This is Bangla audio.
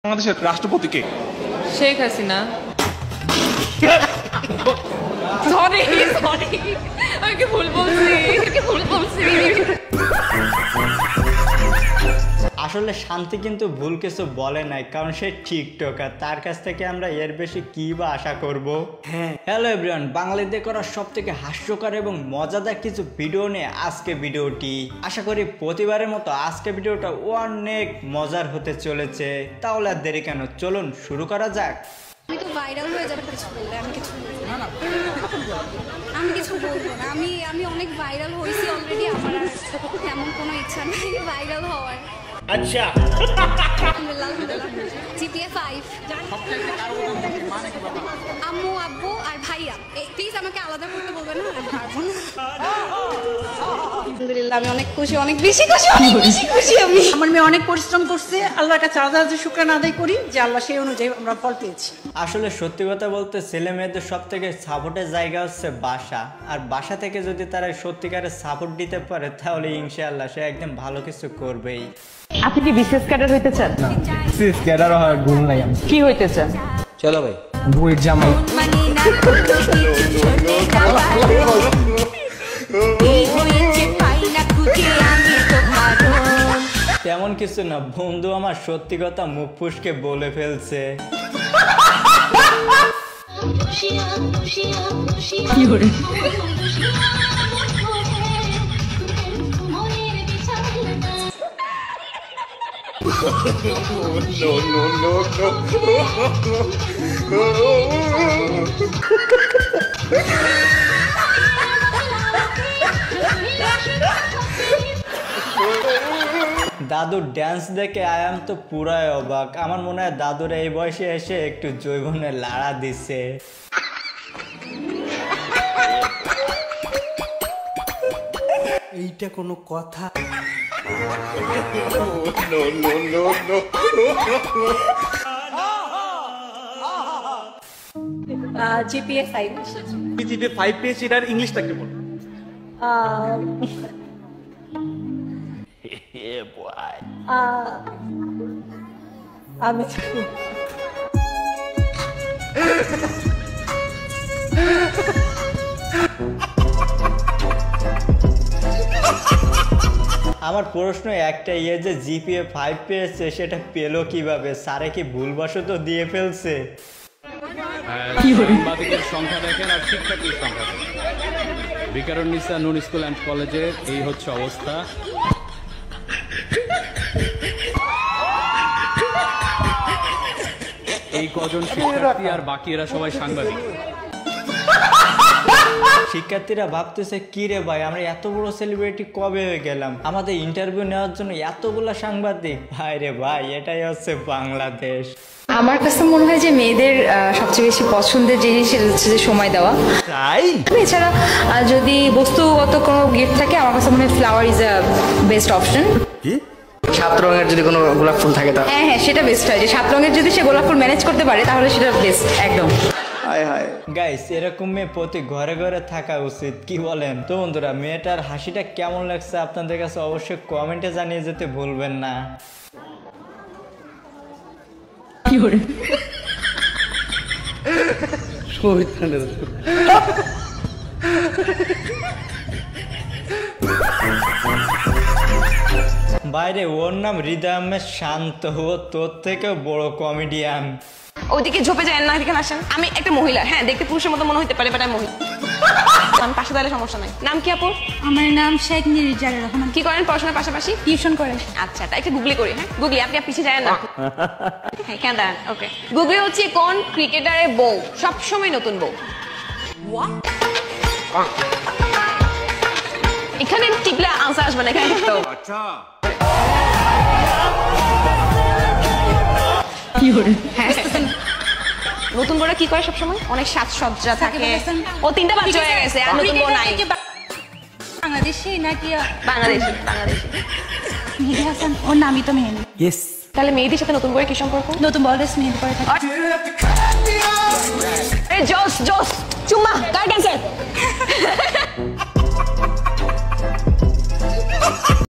বাংলাদেশের রাষ্ট্রপতি কে? শেখ হাসিনা। সরি আমি ভুল বলছি। আসলে শান্তি কিন্তু ভুল কিছু বলে নাই, কারণ সে টিকটকার, তার কাছ থেকে আমরা এর বেশি কি বা আশা করব। হ্যালো এভরিওয়ান, বাঙালিদের করা সব থেকে হাস্যকর এবং মজাদার কিছু ভিডিও নিয়ে আজকে ভিডিওটি। আশা করি প্রতিবারের মতো আজকে ভিডিওটা অনেক মজার হতে চলেছে। তাহলে আর দেরি কেন, চলুন শুরু করা যাক। আমি তো ভাইরাল হয়ে যাবে কিছু বললে, আমি কিছু বলবো না। আমি অনেক ভাইরাল হয়েছি অলরেডি, আমার আর তেমন কোনো ইচ্ছা নেই ভাইরাল হওয়ার। আচ্ছা আলহামদুলিল্লাহ জিপিএ 5 আম্মু আব্বু আর ভাইয়া, প্লিজ আমাকে আলাদা করতে বলবেন না, আমি পারবো না। আলহামদুলিল্লাহ আমি অনেক খুশি, অনেক বেশি খুশি আমি। আমার মেয়ে অনেক পরিশ্রম করছে, আল্লাহর কাছে হাজার শুকরানা আদায় করি যে আল্লাহ সেই অনুযায়ী আমরা ফল পেয়েছি। আসলে সত্যি কথা বলতে ছেলে মেয়েদের সব থেকে সাপোর্টের জায়গা হচ্ছে বাসা, আর বাসা থেকে যদি তারা সত্যিকারের সাপোর্ট দিতে পারে তাহলে ইনশাআল্লাহ সে একদম ভালো কিছু করবেই। আপনি কি বিশেষ ক্যাডার হইতে চান? বিশেষ ক্যাডার হওয়ার গুণ নাই আমি। কি হইতে চান? চলো ভাই, বইয়ের জামাই। তেমন কিছু না বন্ধু, আমার সত্যি কথা মুখ ফুসকে বলে ফেলছে। দাদুর ড্যান্স দেখে আয়াম তো পুরাই অবাক। আমার মনে হয় দাদুর এই বয়সে এসে একটু জৈবনে লাড়া দিচ্ছে। এইটা কোনো কথা? জিপিএ 5 জিপিএ 5 পেয়েছি, এটার ইংলিশটা কি বল? আমি আমার প্রশ্ন একটাই, যে জিপিএ 5 পেয়েছে সেটা পেলো কিভাবে? স্যারে কি ভুলবশত দিয়ে ফেলছে? সাংবাদিকের সংখ্যা দেখেন আর শিক্ষার্থীর সংখ্যা দেখেন। ভিকারুন্নিসা নুন স্কুল অ্যান্ড কলেজের এই হচ্ছে অবস্থা। এই কজন শিক্ষার্থী আর বাকি এরা সবাই সাংবাদিক। শিক্ষার্থীরা ভাবতেছে কি রে ভাই, আমরা এত বড় সেলিব্রিটি কবে হয়ে গেলাম? আমাদের ইন্টারভিউ নেওয়ার জন্য এতগুলা সাংবাদিক। ভাই রে ভাই, এটাই হচ্ছে বাংলাদেশ। আমার কাছে মনে হয় যে মেয়েদের সবচেয়ে বেশি পছন্দের জিনিস হচ্ছে যে সময় দেওয়া। তাই এছাড়া যদি বস্তুগত কোনো গিফট থাকে, আমার কাছে মনে হয় flower is a best option. কি 7 রঙের যদি কোনো গোলাপ ফুল থাকে তাহলে? হ্যাঁ সেটা বেস্ট হয়, যে 7 রঙের যদি সে গোলাপ ফুল ম্যানেজ করতে পারে তাহলে সেটা বেস্ট একদম। গাইস, এরকম মেয়ে প্রতি ঘরে ঘরে থাকা উচিত, কি বলেন? তো বন্ধুরা, মেয়েটার হাসিটা কেমন লাগছে আপনাদের কাছে অবশ্যই কমেন্টে জানিয়ে যেতে ভুলবেন না। বাইরে ওর নাম হৃদয় আহমেদ শান্ত, ও তোর থেকেও বড় কমেডিয়ান। ওইদিকে ঝোপে যায় না, এদিকে আসেন। আমি একটা মহিলা, হ্যাঁ দেখতে পুরুষের মতো মনে হতে পারে, বাট আমি মহিলা। আমি পাশে দাঁড়ালে সমস্যা নাই। নাম কি আপু? আমার নাম শেখ নির্জারা রহমান। কি করেন পড়াশোনার পাশাপাশি? টিউশন করে। আচ্ছা, তাই একটু গুগলি করি। হ্যাঁ গুগলি, আপনি পিছিয়ে যায় না। হ্যাঁ কেন দাঁড়ান, ওকে। গুগলি হচ্ছে কোন ক্রিকেটারের বউ সবসময় নতুন বউ? এখানে টিপলে আনসার আসবে না, এখানে টিপতে হবে। আচ্ছা নতুন বউরা কি করে সবসময়? অনেক সাজসজ্জা থাকে। ও 3টা বাচ্চা হয়ে গেছে আর নতুন বউ নাই। বাংলাদেশি নাকি? বাংলাদেশি। মেহেদি হাসান, ওর নামই তো মেহেদি। ইয়েস। তাহলে মেহেদির সাথে নতুন বউয়ের কি সম্পর্ক? নতুন বলদেশ মেহেদি করে থাকে। জোস চুম্মা, কার ক্যান্সার?